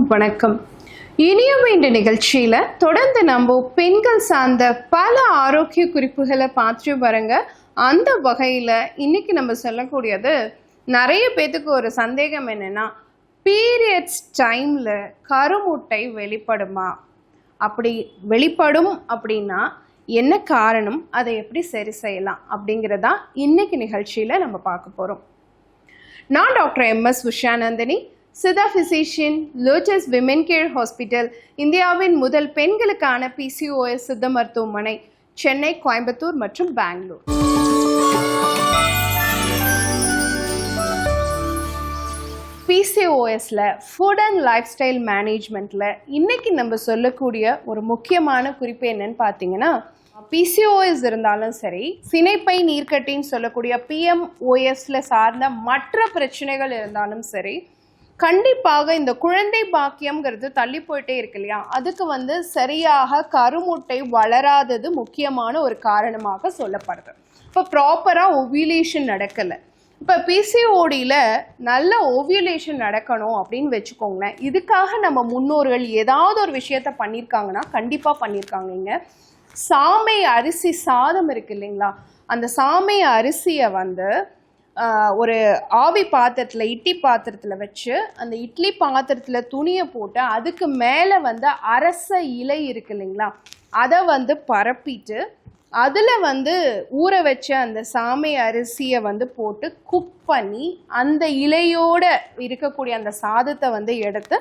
எல்லோருக்கும் வணக்கம். இனியும் இந்த நிகழ்ச்சியில தொடர்ந்து நம்ம பெண்கள் சார்ந்த பல ஆரோக்கிய குறிப்புகளை பார்த்து வரங்க. அந்த வகையில இன்னைக்கு நம்ம சொல்லக்கூடியது, நிறைய பேத்துக்கு ஒரு சந்தேகம் என்னன்னா, பீரியட்ஸ் டைம்ல கருமுட்டை வெளிப்படுமா? அப்படி வெளிப்படும் அப்படின்னா என்ன காரணம், அதை எப்படி சரி செய்யலாம் அப்படிங்கிறதா இன்னைக்கு நிகழ்ச்சியில நம்ம பார்க்க போறோம். நான் doctor M S. Ushanandhini, Siddha physician, lotus women care hospital, இந்தியாவின் முதல் பெண்களுக்கான PCOS சித்த மருத்துவமனை, சென்னை, கோயம்புத்தூர் மற்றும் பெங்களூர். PCOSல ஃபுட் அண்ட் லைஃப் ஸ்டைல் மேனேஜ்மெண்ட்ல இன்னைக்கு நம்ம சொல்லக்கூடிய ஒரு முக்கியமான குறிப்பு என்னன்னு பார்த்தீங்கன்னா, PCOS இருந்தாலும் சரி, சினைப்பை நீர்க்கட்டின்னு சொல்லக்கூடிய PMOSல சார்ந்த மற்ற பிரச்சனைகள் இருந்தாலும் சரி, கண்டிப்பாக இந்த குழந்தை பாக்கியம்ங்கிறது தள்ளி போயிட்டே இருக்கு இல்லையா, அதுக்கு சரியாக கருமுட்டை வளராதது முக்கியமான ஒரு காரணமாக சொல்லப்படுது. இப்போ ப்ராப்பராக ஓவியுலேஷன் நடக்கலை. இப்போ PCODயில் நல்ல ஓவியுலேஷன் நடக்கணும் அப்படின்னு வச்சுக்கோங்களேன். இதுக்காக நம்ம முன்னோர்கள் ஏதாவது ஒரு விஷயத்த பண்ணியிருக்காங்கன்னா கண்டிப்பாக பண்ணியிருக்காங்க. சாமை அரிசி சாதம் இருக்கு இல்லைங்களா, அந்த சாமை அரிசியை ஒரு ஆவி பாத்திரத்தில், இட்லி பாத்திரத்தில் வச்சு, அந்த இட்லி பாத்திரத்தில் துணியை போட்டு அதுக்கு மேலே அரச இலை இருக்கு இல்லைங்களா, அதை பரப்பிட்டு அதில் ஊற வச்ச அந்த சாமை அரிசியை போட்டு குக் பண்ணி அந்த இலையோடு இருக்கக்கூடிய அந்த சாதத்தை எடுத்து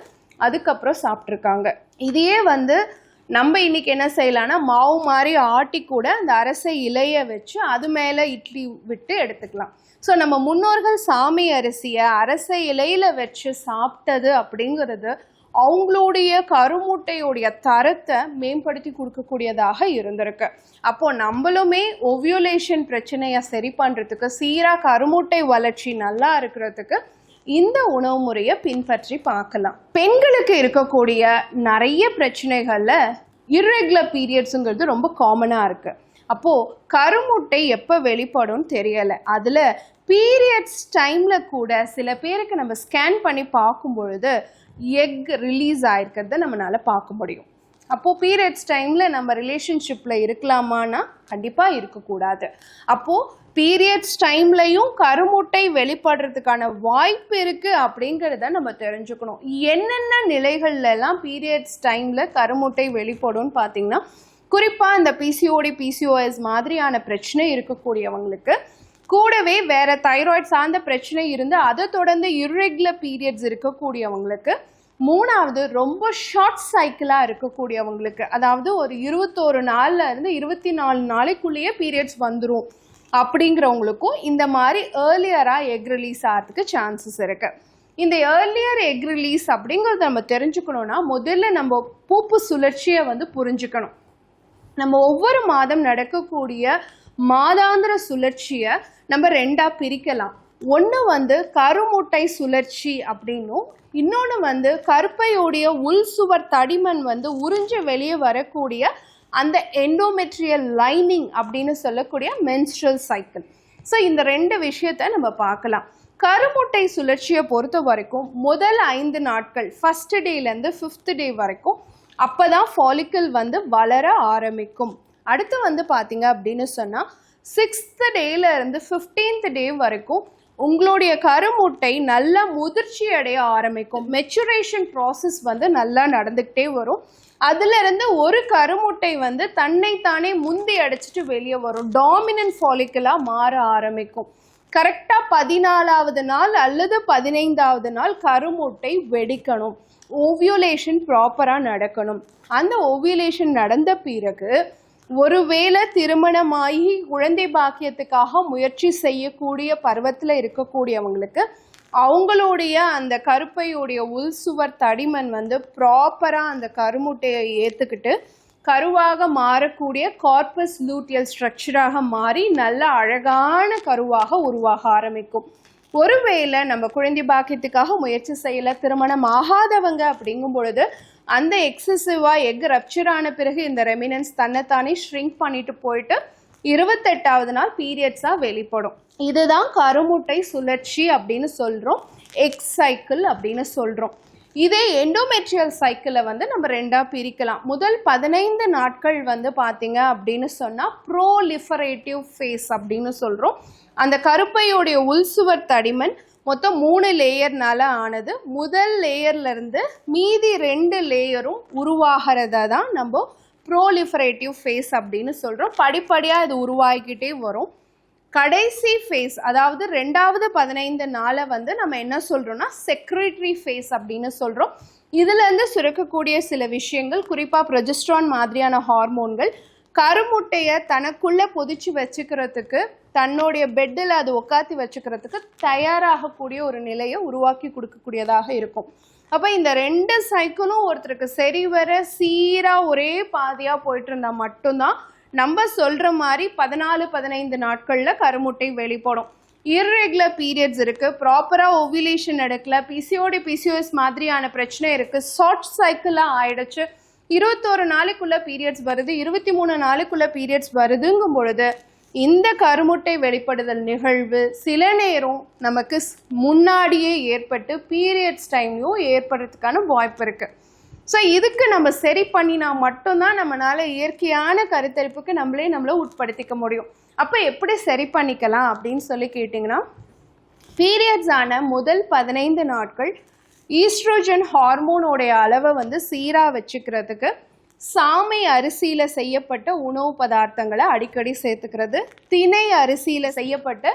அதுக்கப்புறம் சாப்பிட்ருக்காங்க. இதையே நம்ம இன்னைக்கு என்ன செய்யலாம்னா, மாவு மாதிரி ஆட்டி கூட அந்த அரச இலையை வச்சு அது மேலே இட்லி விட்டு எடுத்துக்கலாம். ஸோ நம்ம முன்னோர்கள் சாமை அரிசியை அரச இலையில் வச்சு சாப்பிட்டது அப்படிங்கிறது அவங்களுடைய கருமுட்டையுடைய தரத்தை மேம்படுத்தி கொடுக்கக்கூடியதாக இருந்திருக்கு. அப்போது நம்மளுமே ஓவியுலேஷன் பிரச்சனையை சரி பண்ணுறதுக்கு, சீராக கருமுட்டை வளர்ச்சி நல்லா இருக்கிறதுக்கு இந்த உணவு முறையை பின்பற்றி பார்க்கலாம். பெண்களுக்கு இருக்கக்கூடிய நிறைய பிரச்சனைகளில் இர்ரெகுலர் பீரியட்ஸுங்கிறது ரொம்ப காமனாக இருக்குது. அப்போது கருமுட்டை எப்போ வெளிப்படும் தெரியலை. அதில் பீரியட்ஸ் டைமில் கூட சில பேருக்கு நம்ம ஸ்கேன் பண்ணி பார்க்கும் பொழுது எக் ரிலீஸ் ஆகிருக்கிறத நம்மளால் பார்க்க முடியும். அப்போது பீரியட்ஸ் டைமில் நம்ம ரிலேஷன்ஷிப்பில் இருக்கலாமான்னா கண்டிப்பாக இருக்கக்கூடாது. அப்போது பீரியட்ஸ் டைம்லையும் கருமுட்டை வெளிப்படுறதுக்கான வாய்ப்பு இருக்குது அப்படிங்கிறத நம்ம தெரிஞ்சுக்கணும். என்னென்ன நிலைகள்லாம் பீரியட்ஸ் டைமில் கருமுட்டை வெளிப்படும்னு பார்த்திங்கன்னா, குறிப்பாக இந்த PCOS மாதிரியான பிரச்சனை இருக்கக்கூடியவங்களுக்கு, கூடவே வேறு தைராய்டு சார்ந்த பிரச்சனை இருந்து அதை தொடர்ந்து இர்ரெகுலர் பீரியட்ஸ் இருக்கக்கூடியவங்களுக்கு, மூணாவது ரொம்ப ஷார்ட் சைக்கிளாக இருக்கக்கூடியவங்களுக்கு, அதாவது ஒரு 21 நாள்ல இருந்து 24 நாளைக்குள்ளேயே பீரியட்ஸ் வந்துடும் அப்படிங்கிறவங்களுக்கும் இந்த மாதிரி ஏர்லியராக எக் ரிலீஸ் ஆகிறதுக்கு சான்சஸ் இருக்குது. இந்த ஏர்லியர் எக் ரிலீஸ் அப்படிங்கிறத நம்ம தெரிஞ்சுக்கணுன்னா, முதல்ல நம்ம பூப்பு சுழற்சியை புரிஞ்சுக்கணும். நம்ம ஒவ்வொரு மாதம் நடக்கக்கூடிய மாதாந்திர சுழற்சியை நம்ம ரெண்டாக பிரிக்கலாம். ஒன்று கருமுட்டை சுழற்சி அப்படின்னும், இன்னொன்று கருப்பையுடைய உள் சுவர் தடிமன் உறிஞ்சு வெளியே வரக்கூடிய அந்த எண்டோமெட்ரியல் லைனிங் அப்படின்னு சொல்லக்கூடிய மென்ஸ்ட்ரல் சைக்கிள். ஸோ இந்த ரெண்டு விஷயத்தை நம்ம பார்க்கலாம். கருமுட்டை சுழற்சியை பொறுத்த வரைக்கும் முதல் 5 நாட்கள், ஃபர்ஸ்ட் டேலேருந்து 5th டே வரைக்கும், அப்போ தான் ஃபாலிக்கல் வளர ஆரம்பிக்கும். அடுத்து பார்த்தீங்க அப்படின்னு சொன்னால் 6th டேலேருந்து 15th டே வரைக்கும் உங்களுடைய கருமுட்டை நல்லா முதிர்ச்சி அடைய ஆரம்பிக்கும். மெச்சுரேஷன் ப்ராசஸ் நல்லா நடந்துக்கிட்டே வரும். அதிலிருந்து ஒரு கருமுட்டை தன்னைத்தானே முந்தி அடைச்சிட்டு வெளியே வரும், டாமினன்ட் ஃபாலிக்கலாக மாற ஆரம்பிக்கும். கரெக்டாக 14வது நாள் அல்லது 15வது நாள் கருமுட்டை வெடிக்கணும். ஓவியுலேஷன் ப்ராப்பராக நடக்கணும். அந்த ஓவியுலேஷன் நடந்த பிறகு ஒருவேளை திருமணமாகி குழந்தை பாக்கியத்துக்காக முயற்சி செய்யக்கூடிய பருவத்தில் இருக்கக்கூடியவங்களுக்கு அவங்களுடைய அந்த கருப்பையுடைய உள் சுவர் தடிமன் ப்ராப்பராக அந்த கருமுட்டையை ஏற்றுக்கிட்டு கருவாக மாறக்கூடிய கார்பஸ் லூட்டியல் ஸ்ட்ரக்சராக மாறி நல்ல அழகான கருவாக உருவாக ஆரம்பிக்கும். ஒருவேளை நம்ம குழந்தை பாக்கியத்துக்காக முயற்சி செய்யலை, திருமணம் ஆகாதவங்க அப்படிங்கும் பொழுது அந்த எக்ஸசிவாக எக் ரப்சர் ஆன பிறகு இந்த ரெமினன்ஸ் தன்னைத்தானே ஷ்ரிங்க் பண்ணிட்டு போயிட்டு 28வது நாள் பீரியட்ஸாக வெளிப்படும். இதுதான் கருமுட்டை சுழற்சி அப்படின்னு சொல்கிறோம், எக் சைக்கிள் அப்படின்னு சொல்கிறோம். இதே எண்டோமெட்ரியல் சைக்கிளை வந்து நம்ம ரெண்டாக பிரிக்கலாம். முதல் 15 நாட்கள் வந்து பார்த்தீங்க அப்படின்னு சொன்னால் ப்ரோலிஃபரேட்டிவ் ஃபேஸ் அப்படின்னு சொல்கிறோம். அந்த கருப்பையோடைய உள்சுவர் தடிமன் மொத்தம் 3 லேயர்னால ஆனது. முதல் லேயர்லேருந்து மீதி 2 லேயரும் உருவாகிறத தான் நம்ம ப்ரோலிஃபரேட்டிவ் ஃபேஸ் அப்படின்னு சொல்கிறோம். படிப்படியாக இது உருவாகிக்கிட்டே வரும். கடைசி ஃபேஸ், அதாவது 2வது 15 நாளை வந்து நம்ம என்ன சொல்கிறோம்னா செக்ரேட்டரி ஃபேஸ் அப்படின்னு சொல்கிறோம். இதுலேருந்து சுரக்கக்கூடிய சில விஷயங்கள், குறிப்பாக ப்ரொஜெஸ்ட்ரான் மாதிரியான ஹார்மோன்கள் கருமுட்டையை தனக்குள்ளே பொதிச்சு வச்சுக்கிறதுக்கு, தன்னுடைய பெட்டில் அது உட்காத்தி வச்சுக்கிறதுக்கு தயாராகக்கூடிய ஒரு நிலையை உருவாக்கி கொடுக்கக்கூடியதாக இருக்கும். அப்போ இந்த 2 சைக்கிளும் ஒருத்தருக்கு சரிவர சீராக ஒரே பாதையாக போயிட்டு இருந்தால் மட்டும்தான் நம்ம சொல்கிற மாதிரி 14-15 நாட்களில் கருமுட்டை வெளிப்படும். இர்ரெகுலர் பீரியட்ஸ் இருக்குது, ப்ராப்பராக ஓவிலேஷன் நடக்கல, பிசிஓடி பிசிஓஎஸ் மாதிரியான பிரச்சனை இருக்குது, ஷார்ட் சைக்கிளாக ஆயிடுச்சு, 21 நாளைக்குள்ளே பீரியட்ஸ் வருது, 23 நாளைக்குள்ளே பீரியட்ஸ் வருதுங்கும் பொழுது இந்த கருமுட்டை வெளிப்படுதல் நிகழ்வு சில நேரம் நமக்கு முன்னாடியே ஏற்பட்டு பீரியட்ஸ் டைம்லையும் ஏற்படுறதுக்கான வாய்ப்பு இருக்குது. ஸோ இதுக்கு நம்ம சரி பண்ணினா மட்டும்தான் நம்மளால் இயற்கையான கருத்தரிப்புக்கு நம்மளை உட்படுத்திக்க முடியும். அப்போ எப்படி சரி பண்ணிக்கலாம் அப்படின்னு சொல்லி கேட்டிங்கன்னா, பீரியட்ஸ் ஆன முதல் 15 நாட்கள் ஈஸ்ட்ரோஜன் ஹார்மோனோடைய அளவை வந்து சீராக வச்சுக்கிறதுக்கு சாமை அரிசியில் செய்யப்பட்ட உணவு பதார்த்தங்களை அடிக்கடி சேர்த்துக்கிறது, திணை அரிசியில் செய்யப்பட்ட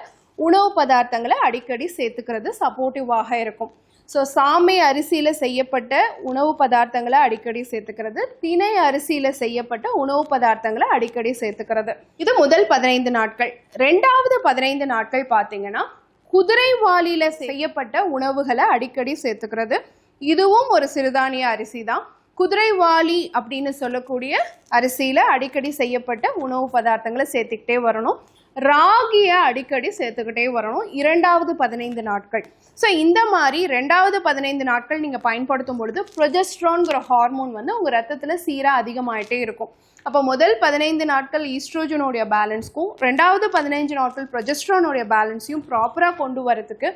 உணவு பதார்த்தங்களை அடிக்கடி சேர்த்துக்கிறது சப்போர்ட்டிவாக இருக்கும். ஸோ சாமை அரிசியில் செய்யப்பட்ட உணவு பதார்த்தங்களை அடிக்கடி சேர்த்துக்கிறது, திணை அரிசியில் செய்யப்பட்ட உணவு பதார்த்தங்களை அடிக்கடி சேர்த்துக்கிறது. இது முதல் 15 நாட்கள். 2வது 15 நாட்கள் பார்த்தீங்கன்னா குதிரைவாலியில் செய்யப்பட்ட உணவுகளை அடிக்கடி சேர்த்துக்கிறது. இதுவும் ஒரு சிறுதானிய அரிசி தான். குதிரைவாலி அப்படின்னு சொல்லக்கூடிய அரிசியில் அடிக்கடி செய்யப்பட்ட உணவு பதார்த்தங்களை சேர்த்துக்கிட்டே வரணும். ராகியை அடிக்கடி சேர்த்துக்கிட்டே வரணும் 2வது 15 நாட்கள். ஸோ இந்த மாதிரி 2வது 15 நாட்கள் நீங்கள் பயன்படுத்தும் பொழுது ப்ரொஜெஸ்ட்ரான்கிற ஹார்மோன் வந்து உங்கள் ரத்தத்தில் சீராக அதிகமாகிட்டே இருக்கும். அப்போ முதல் 15 நாட்கள் ஈஸ்ட்ரோஜனோடைய பேலன்ஸ்க்கும் 2வது 15 நாட்கள் ப்ரொஜெஸ்ட்ரானோடைய பேலன்ஸையும் ப்ராப்பராக கொண்டு வரதுக்கு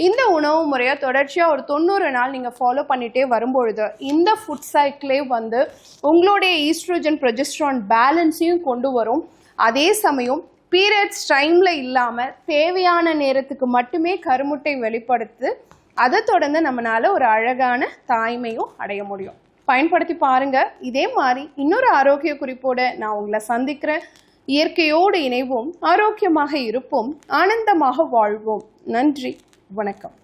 இந்த உணவு முறையை தொடர்ச்சியாக ஒரு 90 நாள் நீங்கள் ஃபாலோ பண்ணிகிட்டே வரும்பொழுது இந்த ஃபுட் சைக்கிளே வந்து உங்களுடைய ஈஸ்ட்ரோஜன் ப்ரொஜெஸ்ட்ரான் பேலன்ஸையும் கொண்டு வரும். அதே சமயம் பீரியட்ஸ் டைமில் இல்லாமல் தேவையான நேரத்துக்கு மட்டுமே கருமுட்டை வெளிப்படுத்து, அதை தொடர்ந்து நம்மளால் ஒரு அழகான தாய்மையும் அடைய முடியும். பயன்படுத்தி பாருங்கள். இதே மாதிரி இன்னொரு ஆரோக்கிய குறிப்போடு நான் உங்களை சந்திக்கிறேன். இயற்கையோடு இணைவோம், ஆரோக்கியமாக இருப்போம், ஆனந்தமாக வாழ்வோம். நன்றி, வணக்கம்.